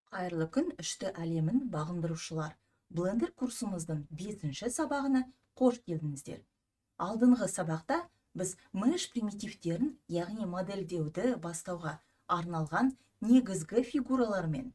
Қайырлы күн, үшті әлемін бағындырушылар. Blender курсымыздың 5-ші сабағына қош келдіңіздер. Алдыңғы сабақта біз меш примитивтерін, яғни модельдеуді бастауға арналған негізгі фигуралармен,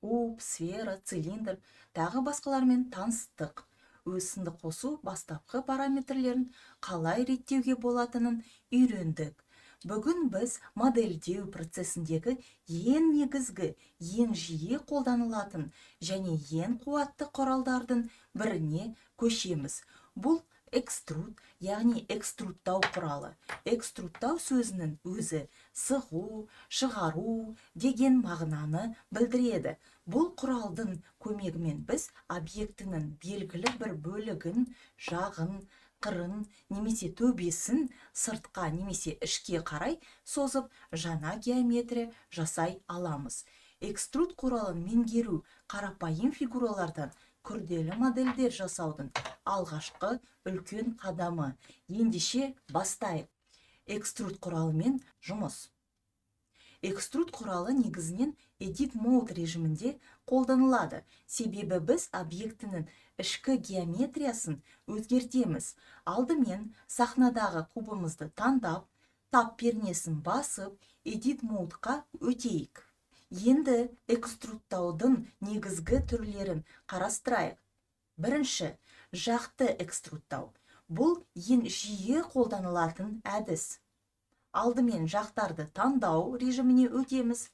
куб, сфера, цилиндр, тағы басқалармен таныстық. Өсінді қосу бастапқы параметрлерін қалай реттеуге болатынын үйрендік. Бүгін біз модельдеу процесіндегі ең негізгі, ең жиі қолданылатын және ең қуатты құралдардың біріне көшеміз. Бұл экструд, яғни экструдтау құралы. Экструдтау сөзінің өзі сығу, шығару деген мағынаны білдіреді. Бұл құралдың көмегімен біз объектінің белгілі бір бөлігін, жағын, қырын немесе төбесін сыртқа немесе ішке қарай созып жаңа геометрия жасай аламыз. Экструд құралын меңгеру қарапайым фигуралардан күрделі модельдер жасаудың алғашқы үлкен қадамы. Ендеше бастайық. Экструд құралымен жұмыс. Экструд құралы негізінен Edit Mode режимінде қолданылады. Себебі біз объектінің ішкі геометриясын өзгертеміз. Алдымен сахнадағы кубымызды таңдап, тап пернесін басып, Edit Mode'қа өтейік. Енді экструдтаудың негізгі түрлерін қарастырайық. Бірінші, жақты экструдтау. Бұл ең жиі қолданылатын әдіс. Алдымен жақтарды таңдау режиміне өтеміз.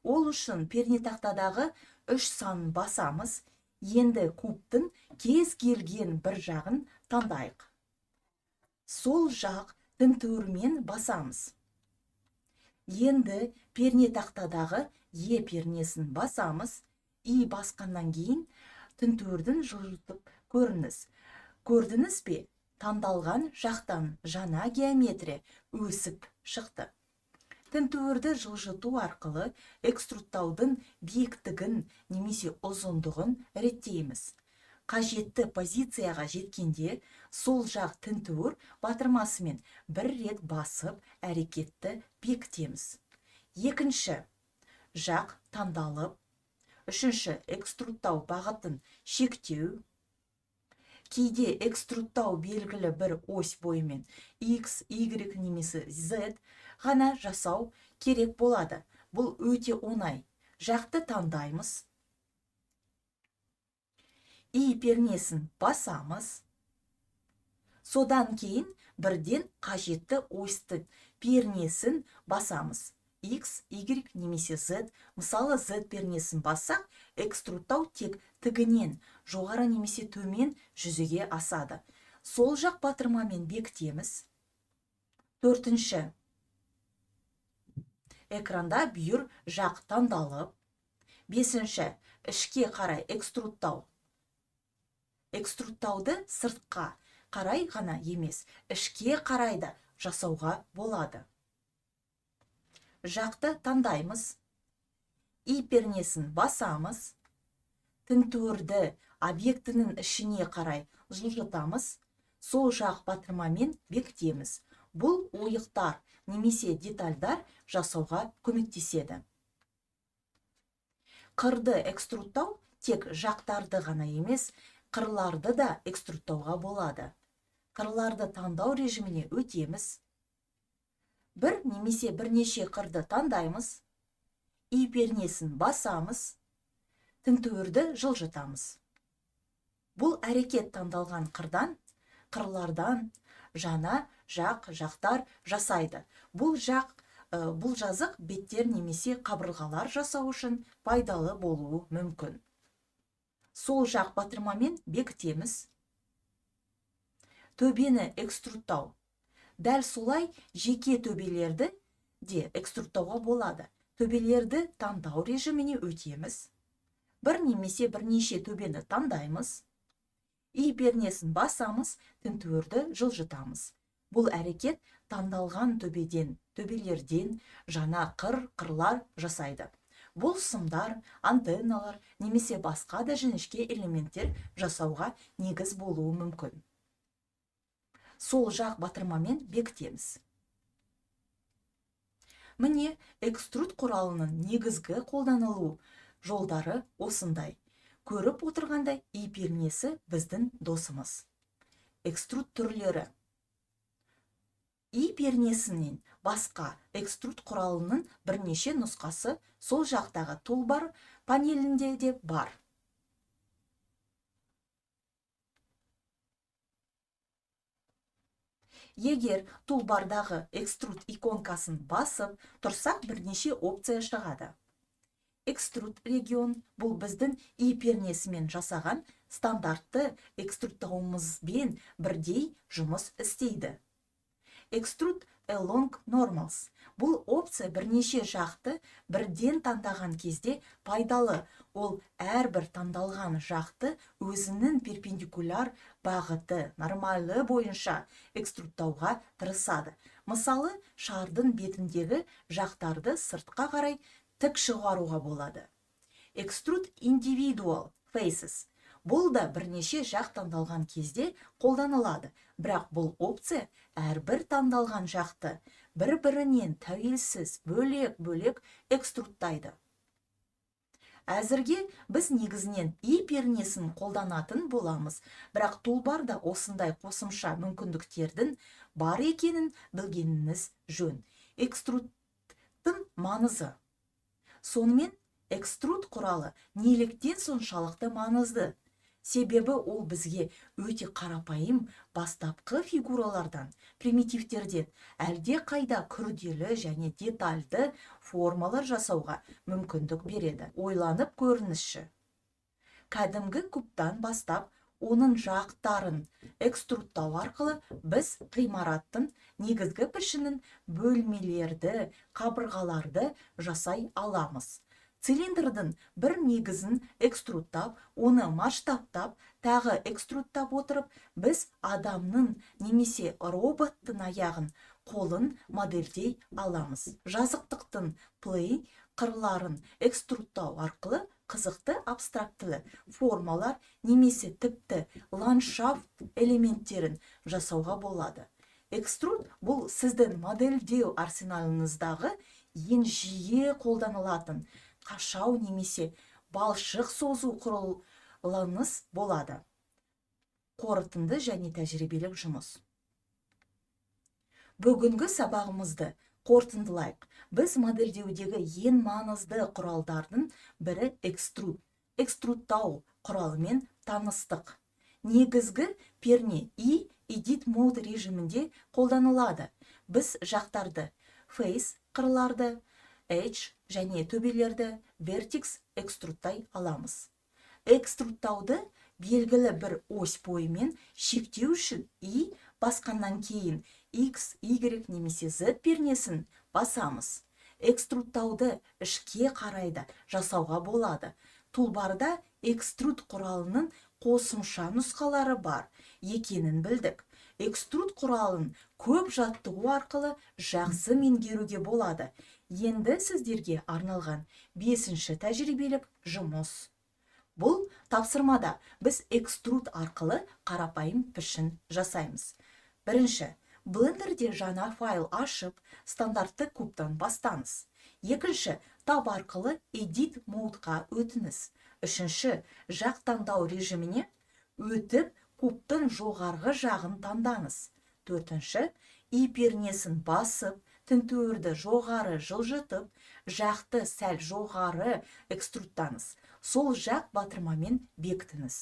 Ол үшін пернетақтадағы 3 санын басамыз. Енді кубтың кез келген бір жағын таңдайық. Сол жақ тінтуірмен басамыз. Енді пернетақтадағы Е пернесін басамыз. И басқаннан кейін тінтуірдің жылжытып көріңіз. Көрдіңіз бе? Таңдалған жақтан жаңа геометрия өсіп шықты. Тінтуірді жылжыту арқылы экструдтаудың биіктігін немесе ұзындығын реттейміз. Қажетті позицияға жеткенде сол жақ тінтуір батырмасымен бір рет басып әрекетті бекітеміз. Екінші, жақ таңдалып. Үшінші, экструдтау бағытын шектеу. Кейде экструдтау белгілі бір ось бойымен X, Y немесе Z ғана жасау керек болады. Бұл өте оңай. Жақты таңдаймыз. И пернесін басамыз. Содан кейін бірден қажетті осьтың пернесін басамыз. X, Y немесе Z. Мысалы Z пернесін бассақ, экструдтау тек тігінен жоғары немесе төмен жүзеге асады. Сол жақ батырмамен бекітеміз. Төртінші, экранда бүйір жақ таңдалып. Бесінші, ішке қарай экструдтау. Экструдтауды сыртқа қарай ғана емес, ішке қарай да жасауға болады. Жақты таңдаймыз. И пернесін басамыз. Тінтуірді объектінің ішіне қарай жылжытамыз. Сол жақ батырмамен бекітеміз. Бұл ойықтар немесе детальдар жасауға көмектеседі. Қырды экструдтау тек жақтарды ғана емес, қырларды да экструдтауға болады. Қырларды таңдау режиміне өтеміз. Бір немесе бірнеше қырды таңдаймыз. И пернесін басамыз. Тінтуірді жылжытамыз. Бұл әрекет таңдалған қырлардан жаңа жақтар жасайды. Бұл жазық беттер немесе қабырғалар жасау үшін пайдалы болуы мүмкін. Сол жақ батырмамен бекітеміз. Төбені экструдтау. Дәл солай жеке төбелерді де экструдтауға болады. Төбелерді таңдау режиміне өтеміз. Бір немесе бірнеше төбені таңдаймыз. И пернесін басамыз, тінтуірді жылжытамыз. Бұл әрекет таңдалған төбелерден жаңа қырлар жасайды. Бұл сымдар, антенналар немесе басқа да жіңішке элементтер жасауға негіз болуы мүмкін. Сол жақ батырмамен бекітеміз. Міне экструд құралының негізгі қолданылу жолдары осындай. Көріп отырғандай и пернесі біздің досымыз. Экструд түрлері. И пернесінен басқа экструд құралының бірнеше нұсқасы сол жақтағы тулбар панелінде де бар. Егер тулбардағы экструд иконкасын басып тұрсақ бірнеше опция шығады. Экструд регион бұл біздің и пернесімен жасаған стандартты экструдтауымызбен бірдей жұмыс істейді. Extrude along normals. Бұл опция бірнеше жақты бірден таңдаған кезде пайдалы. Ол әрбір таңдалған жақты өзінің перпендикуляр бағыты нормалы бойынша экструдтауға тырысады. Мысалы, шардың бетіндегі жақтарды сыртқа қарай тік шығаруға болады. Extrude individual faces. Бұл да бірнеше жақ таңдалған кезде қолданылады, бірақ бұл опция әрбір таңдалған жақты бір-бірінен тәуелсіз бөлек-бөлек экструдтайды. Әзірге біз негізінен и пернесін қолданатын боламыз, бірақ тулбарда осындай қосымша мүмкіндіктердің бар екенін білгеніңіз жөн. Экструдтың маңызы. Сонымен, экструд құралы неліктен соншалықты маңызды? Себебі ол бізге өте қарапайым бастапқы фигуралардан, примитивтерден әлде қайда күрделі және детальды формалар жасауға мүмкіндік береді. Ойланып көріңізші. Кәдімгі кубтан бастап, оның жақтарын экструдтау арқылы біз ғимараттың негізгі пішінін, бөлмелерді, қабырғаларды жасай аламыз. Цилиндрдің бір негізін экструдтап, оны масштабтап, тағы экструдтап отырып, біз адамның немесе роботтың аяғын, қолын модельдей аламыз. Жазықтықтың плей қырларын экструдтау арқылы қызықты абстрактілі формалар немесе тіпті ландшафт элементтерін жасауға болады. Экструд бұл сіздің модельдеу арсеналыңыздағы ең жиі қолданылатын қашау немесе балшық созу құрылғыңыз болады. Қорытынды және тәжірибелік жұмыс. Бүгінгі сабағымызды қорытындылайық. Біз модельдеудегі ең маңызды құралдардың бірі экструд. Экструдтау құралымен таныстық. Негізгі перне и edit mode режимінде қолданылады. Біз жақтарды face қырларды, edge және төбелерді vertex экструдтай аламыз. Экструдтауды белгілі бір ось бойымен шектеу үшін и басқаннан кейін X, Y немесе Z пернесін басамыз. Экструдтауды ішке қарайда жасауға болады. Тулбарда экструд құралының қосымша нұсқалары бар екенін білдік. Экструд құралын көп жаттығу арқылы жақсы меңгеруге болады. Енді сіздерге арналған 5-ші тәжірибелік жұмыс. Бұл тапсырмада біз экструд арқылы қарапайым пішін жасаймыз. Бірінші, блендерде жаңа файл ашып, стандартты кубтан бастаңыз. Екінші, таб арқылы edit модқа өтіңіз. Үшінші, жақ таңдау режиміне өтіп, кубтың жоғарғы жағын таңдаңыз. Төртінші, и пернесін басып, тінтуірді жоғары жылжытып, жақты сәл жоғары экструдтаңыз. Сол жақ батырмамен бекітіңіз.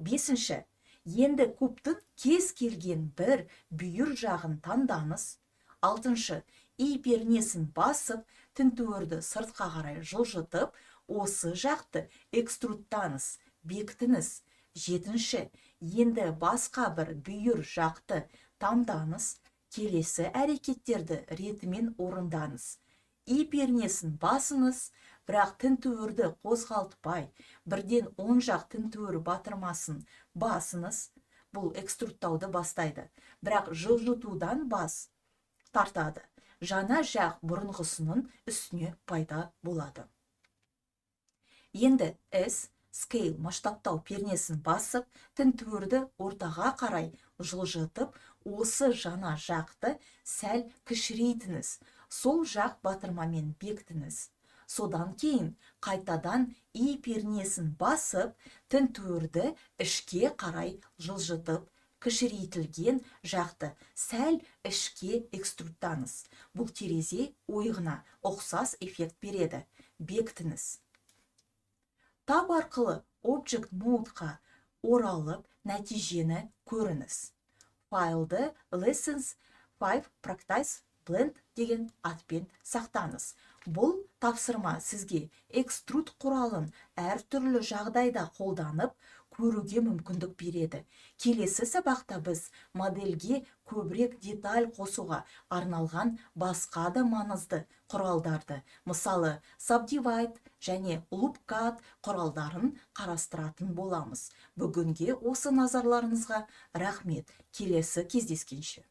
Бесінші, енді кубтың кез келген бір бүйір жағын таңдаңыз. Алтыншы, и пернесін басып, тінтуірді сыртқа қарай жылжытып, осы жақты экструдтаңыз, бекітіңіз. Жетінші, енді басқа бір бүйір жақты таңдаңыз. Келесі әрекеттерді ретімен орындаңыз. И пернесін басыңыз, бірақ тінтуірді қозғалтпай, бірден 10 жақ тінтуір батырмасын басыңыз. Бұл экструдтауды бастайды, бірақ жылжытудан бас тартады. Жаңа жақ бұрынғысының үстіне пайда болады. Енді S, scale масштабтау пернесін басып, тінтуірді ортаға қарай жылжытып, осы жаңа жақты сәл кішірейтіңіз. Сол жақ батырмамен бекітіңіз. Содан кейін қайтадан и пернесін басып, тінтуірді ішке қарай жылжытып, кішірейтілген жақты сәл ішке экструдтаңыз. Бұл терезе ойығына ұқсас эффект береді. Бекітіңіз. Тап арқылы Object Mode-ға оралып, нәтижені көріңіз. Файлды Lessons 5 Practice Blend деген атпен сақтаңыз. Бұл тапсырма сізге экструд құралын әртүрлі жағдайда қолданып, көруге мүмкіндік береді. Келесі сабақта біз модельге көбірек деталь қосуға арналған басқа да маңызды құралдарды, мысалы Subdivide және Loop Cut құралдарын қарастыратын боламыз. Бүгінге осы назарларыңызға рахмет. Келесі кездескенше.